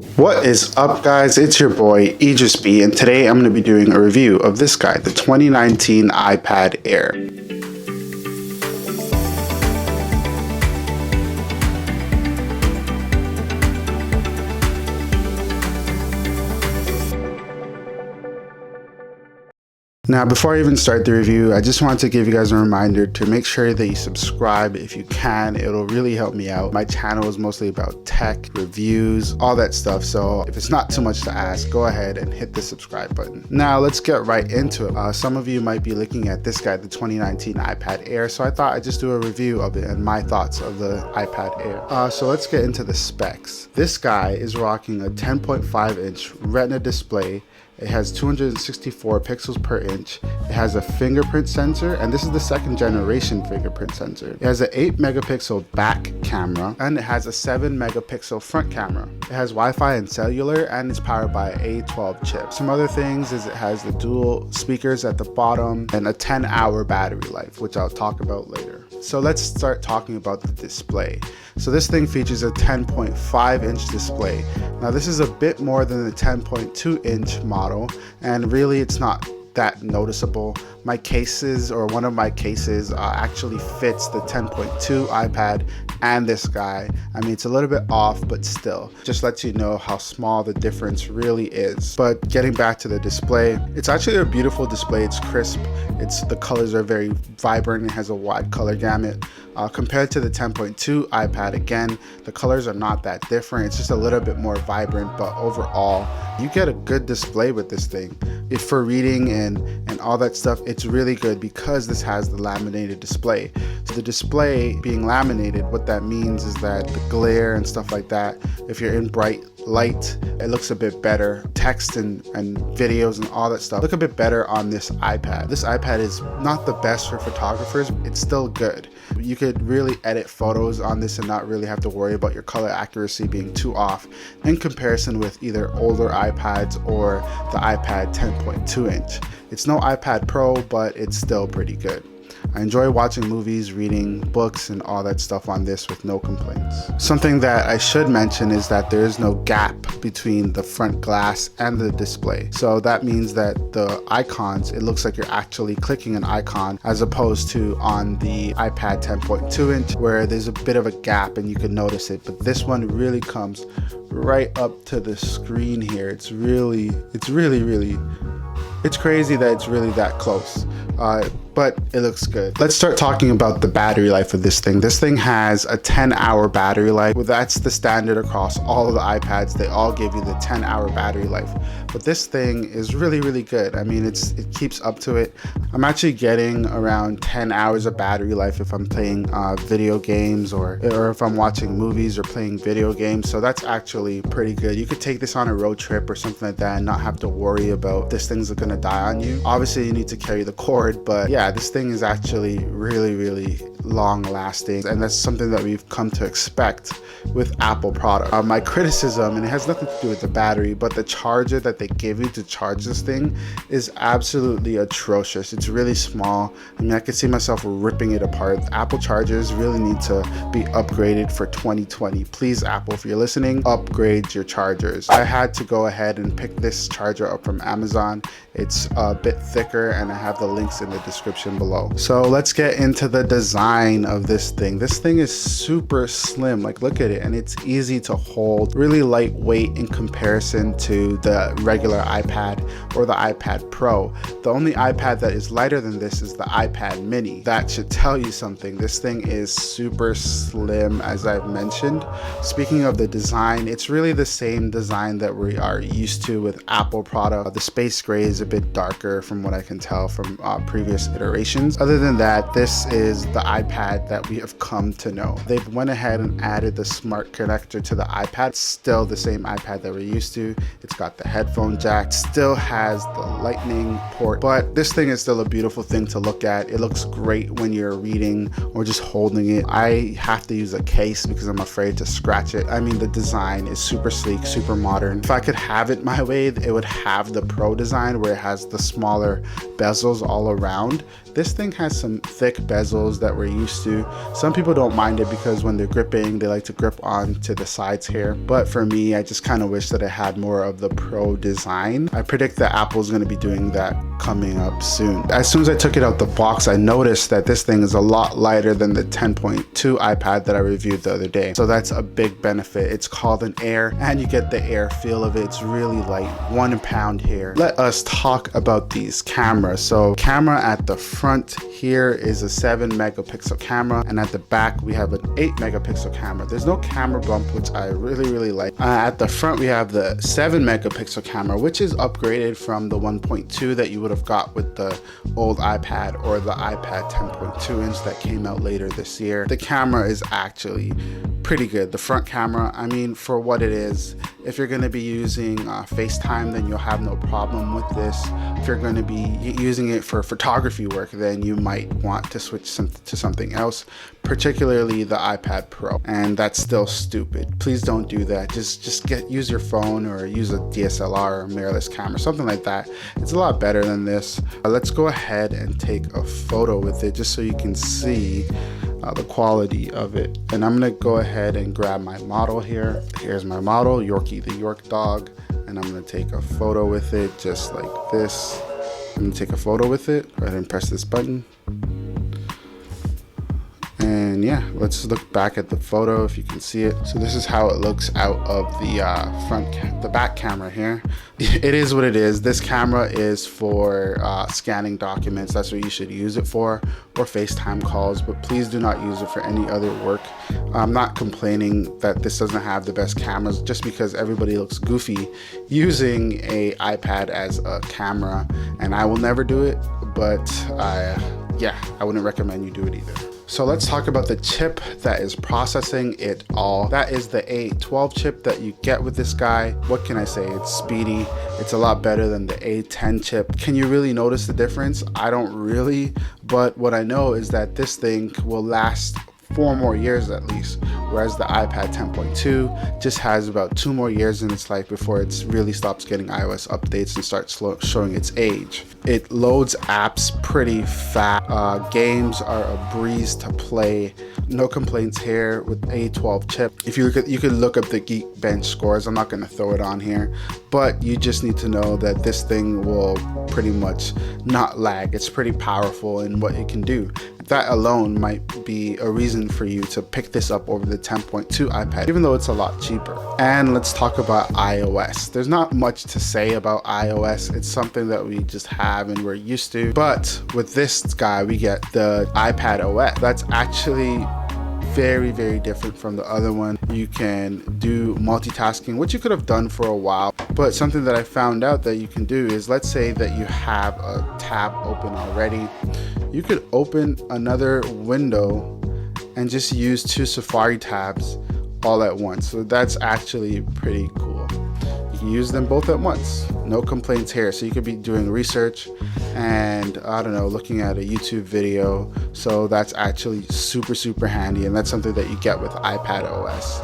What is up, guys? It's your boy Idris B, and today I'm going to be doing a review of this guy, the 2019 iPad Air. Now, before I even start the review, I just want to give you guys a reminder to make sure that you subscribe if you can. It'll really help me out. My channel is mostly about tech, reviews, all that stuff. So if it's not too much to ask, go ahead and hit the subscribe button. Now, let's get right into it. Some of you might be looking at this guy, the 2019 iPad Air. So I thought I'd just do a review of it and my thoughts of the iPad Air. So let's get into the specs. This guy is rocking a 10.5-inch Retina display. It has 264 pixels per inch. It has a fingerprint sensor, and this is the second generation fingerprint sensor. It has an 8 megapixel back camera, and it has a 7 megapixel front camera. It has Wi-Fi and cellular, and it's powered by an A12 chip. Some other things is it has the dual speakers at the bottom and a 10-hour battery life, which I'll talk about later. So let's start talking about the display. So this thing features a 10.5-inch display. Now this is a bit more than the 10.2-inch model, and really it's not that noticeable. My cases, or one of my cases, actually fits the 10.2 iPad and this guy. I mean, it's a little bit off, but still just lets you know how small the difference really is. But getting back to the display, it's actually a beautiful display. It's crisp. The colors are very vibrant. It has a wide color gamut. Compared to the 10.2 iPad, again, the colors are not that different. It's just a little bit more vibrant, but overall, you get a good display with this thing. If for reading and all that stuff, it's really good because this has the laminated display. So the display being laminated, what that means is that the glare and stuff like that, if you're in bright light, it looks a bit better. Text and videos and all that stuff look a bit better on this iPad. This iPad is not the best for photographers. It's still good. You could really edit photos on this and not really have to worry about your color accuracy being too off in comparison with either older iPads or the iPad 10.2 inch. It's no iPad Pro, but it's still pretty good. I enjoy watching movies, reading books, and all that stuff on this with no complaints. Something that I should mention is that there is no gap between the front glass and the display. So that means that the icons, it looks like you're actually clicking an icon as opposed to on the iPad 10.2 inch where there's a bit of a gap and you can notice it. But this one really comes right up to the screen here. It's crazy that it's really that close. But it looks good. Let's start talking about the battery life of this thing. This thing has a 10-hour battery life. Well, that's the standard across all of the iPads. They all give you the 10-hour battery life. But this thing is really good. I mean, it keeps up to it. I'm actually getting around 10 hours of battery life if I'm playing video games or if I'm watching movies or playing video games. So that's actually pretty good. You could take this on a road trip or something like that and not have to worry about this thing's gonna die on you. Obviously, you need to carry the cord, but yeah, this thing is actually really long lasting, and that's something that we've come to expect with Apple products. My criticism, and it has nothing to do with the battery, but the charger that they give you to charge this thing is absolutely atrocious. It's really small. I mean, I could see myself ripping it apart. Apple chargers really need to be upgraded for 2020. Please, Apple, if you're listening, upgrade your chargers. I had to go ahead and pick this charger up from Amazon. It's a bit thicker, and I have the links in the description below. So let's get into the design of this thing. This thing is super slim. Like, look at it, and it's easy to hold, really lightweight in comparison to the regular iPad or the iPad Pro. The only iPad that is lighter than this is the iPad mini. That should tell you something. This thing is super slim, as I've mentioned. Speaking of the design, it's really the same design that we are used to with Apple product. The space gray is a bit darker from what I can tell from previous iterations. Other than that, this is the iPad that we have come to know. They've went ahead and added the smart connector to the iPad. It's still the same iPad that we're used to. It's got the headphone jack, still has the lightning port, but this thing is still a beautiful thing to look at. It looks great when you're reading or just holding it. I have to use a case because I'm afraid to scratch it. I mean, the design is super sleek, super modern. If I could have it my way, it would have the Pro design where it has the smaller bezels all around. This thing has some thick bezels that we're used to. Some people don't mind it because when they're gripping, they like to grip onto the sides here. But for me, I just kind of wish that it had more of the Pro design. I predict that Apple's going to be doing that coming up soon. As soon as I took it out the box, I noticed that this thing is a lot lighter than the 10.2 iPad that I reviewed the other day. So that's a big benefit. It's called an Air, and you get the Air feel of it. It's really light, 1 pound here. Let us talk about these cameras. So camera at the front here is a 7 megapixel camera, and at the back we have an 8 megapixel camera. There's no camera bump, which I really like. At the front we have the 7 megapixel camera, which is upgraded from the 1.2 that you would have got with the old iPad or the iPad 10.2 inch that came out later this year. The camera is actually pretty good. The front camera, I mean, for what it is, if you're going to be using FaceTime, then you'll have no problem with this. If you're going to be using it for photography work, then you might want to switch to something else, particularly the iPad Pro, and that's still stupid. Please don't do that. Just use your phone or use a DSLR or mirrorless camera, something like that. It's a lot better than this. Let's go ahead and take a photo with it just so you can see the quality of it. And I'm gonna go ahead and grab my model here. Here's my model, Yorkie the York dog, and I'm gonna take a photo with it just like this. I'm gonna take a photo with it. Go ahead and press this button. And yeah, let's look back at the photo if you can see it. So this is how it looks out of the back camera here. It is what it is. This camera is for scanning documents. That's what you should use it for, or FaceTime calls, but please do not use it for any other work. I'm not complaining that this doesn't have the best cameras just because everybody looks goofy using a iPad as a camera, and I will never do it, but yeah, I wouldn't recommend you do it either. So let's talk about the chip that is processing it all. That is the A12 chip that you get with this guy. What can I say? It's speedy. It's a lot better than the A10 chip. Can you really notice the difference? I don't really, but what I know is that this thing will last 4 more years at least, whereas the iPad 10.2 just has about 2 more years in its life before it really stops getting iOS updates and starts showing its age. It loads apps pretty fast. Games are a breeze to play. No complaints here with A12 chip. If you could look up the Geekbench scores. I'm not going to throw it on here, but you just need to know that this thing will pretty much not lag. It's pretty powerful in what it can do. That alone might be a reason for you to pick this up over the 10.2 iPad, even though it's a lot cheaper. And let's talk about iOS. There's not much to say about iOS. It's something that we just have and we're used to. But with this guy, we get the iPad OS. That's actually very different from the other one. You can do multitasking, which you could have done for a while, but something that I found out that you can do is, let's say that you have a tab open already. You could open another window and just use 2 Safari tabs all at once. So that's actually pretty cool. You can use them both at once. No complaints here. So you could be doing research and, I don't know, looking at a YouTube video. So that's actually super handy, and that's something that you get with iPad OS.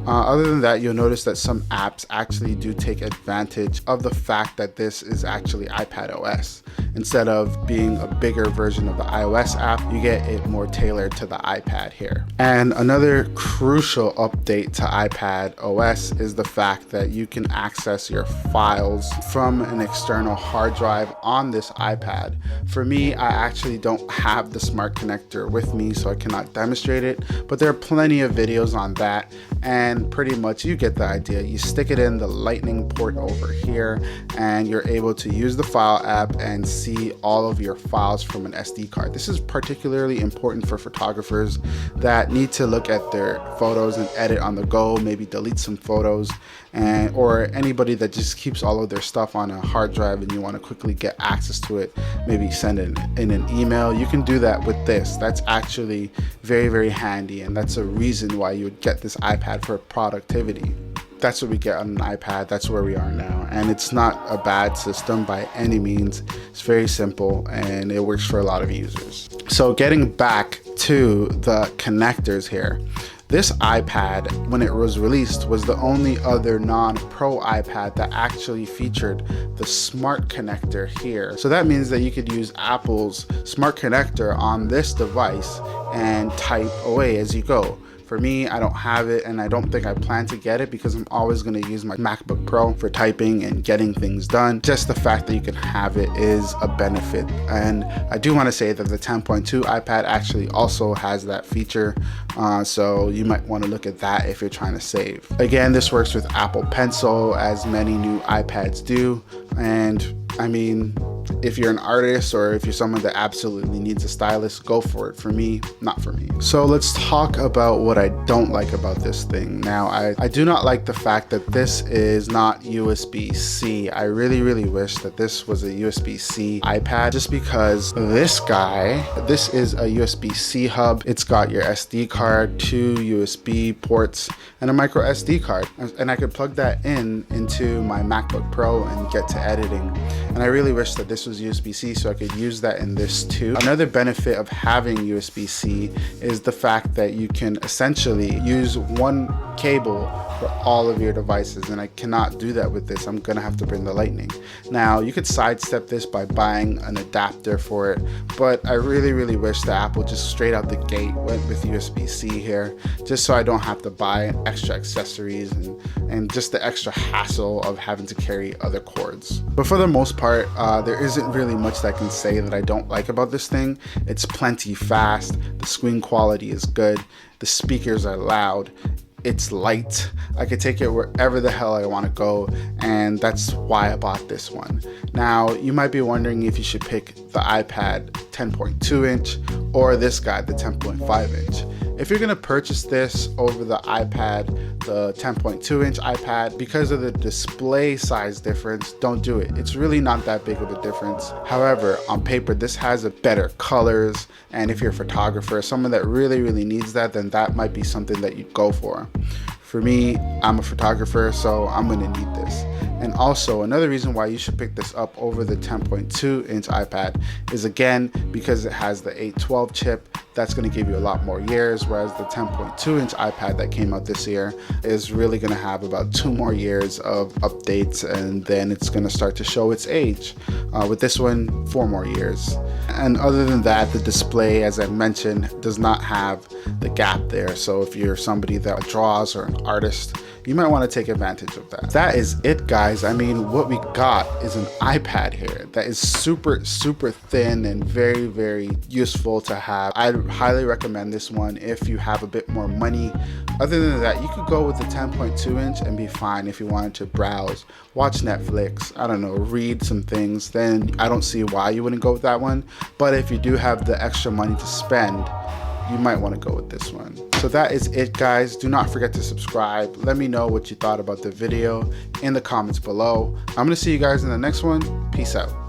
Other than that, you'll notice that some apps actually do take advantage of the fact that this is actually iPad OS. Instead of being a bigger version of the iOS app, you get it more tailored to the iPad here. And another crucial update to iPad OS is the fact that you can access your files from an external hard drive on this iPad. For me, I actually don't have the smart connector with me, so I cannot demonstrate it, but there are plenty of videos on that, and pretty much you get the idea. You stick it in the lightning port over here, and you're able to use the file app and see all of your files from an SD card. This is particularly important for photographers that need to look at their photos and edit on the go, maybe delete some photos, or anybody that just keeps all of their stuff on a hard drive and you want to quickly get access to it, maybe send it in an email. You can do that with this. That's actually very handy, and that's a reason why you would get this iPad for productivity. That's what we get on an iPad. That's where we are now, and it's not a bad system by any means. It's very simple and it works for a lot of users. So getting back to the connectors here, This iPad, when it was released, was the only other non-Pro iPad that actually featured the smart connector here. So that means that you could use Apple's smart connector on this device and type away as you go. For me, I don't have it, and I don't think I plan to get it because I'm always going to use my MacBook Pro for typing and getting things done. Just the fact that you can have it is a benefit. And I do want to say that the 10.2 iPad actually also has that feature, so you might want to look at that if you're trying to save. Again, this works with Apple Pencil, as many new iPads do, and I mean, if you're an artist or if you're someone that absolutely needs a stylus, go for it. For me, not for me. So let's talk about what I don't like about this thing. Now, I do not like the fact that this is not USB-C. I really wish that this was a USB-C iPad, just because this is a USB-C hub. It's got your SD card, 2 USB ports, and a micro SD card. And I could plug that into my MacBook Pro and get to editing. And I really wish that this was USB-C so I could use that in this too. Another benefit of having USB-C is the fact that you can essentially use one cable for all of your devices, and I cannot do that with this. I'm gonna have to bring the Lightning. Now, you could sidestep this by buying an adapter for it, but I really wish that Apple just straight out the gate went with USB-C here, just so I don't have to buy extra accessories and just the extra hassle of having to carry other cords. But for the most part, there isn't really much that I can say that I don't like about this thing. It's plenty fast, the screen quality is good, the speakers are loud, it's light, I could take it wherever the hell I want to go, and that's why I bought this one. Now, you might be wondering if you should pick the iPad 10.2 inch or this guy, the 10.5 inch. If you're gonna purchase this over the iPad, the 10.2 inch iPad, because of the display size difference, don't do it. It's really not that big of a difference. However, on paper, this has a better colors, and if you're a photographer, someone that really needs that, then that might be something that you'd go for. For me, I'm a photographer, so I'm gonna need this. And also, another reason why you should pick this up over the 10.2 inch iPad is, again, because it has the 812 chip. That's going to give you a lot more years, whereas the 10.2 inch iPad that came out this year is really going to have about 2 more years of updates, and then it's going to start to show its age. With this one, 4 more years. And other than that, the display, as I mentioned, does not have the gap there. So if you're somebody that draws or an artist, you might want to take advantage of that. That is it, guys. I mean, what we got is an iPad here that is super thin and very useful to have. I highly recommend this one if you have a bit more money. Other than that, you could go with the 10.2 inch and be fine if you wanted to browse, watch Netflix, I don't know, read some things. Then I don't see why you wouldn't go with that one. But if you do have the extra money to spend, you might want to go with this one. So that is it, guys. Do not forget to subscribe. Let me know what you thought about the video in the comments below. I'm going to see you guys in the next one. Peace out.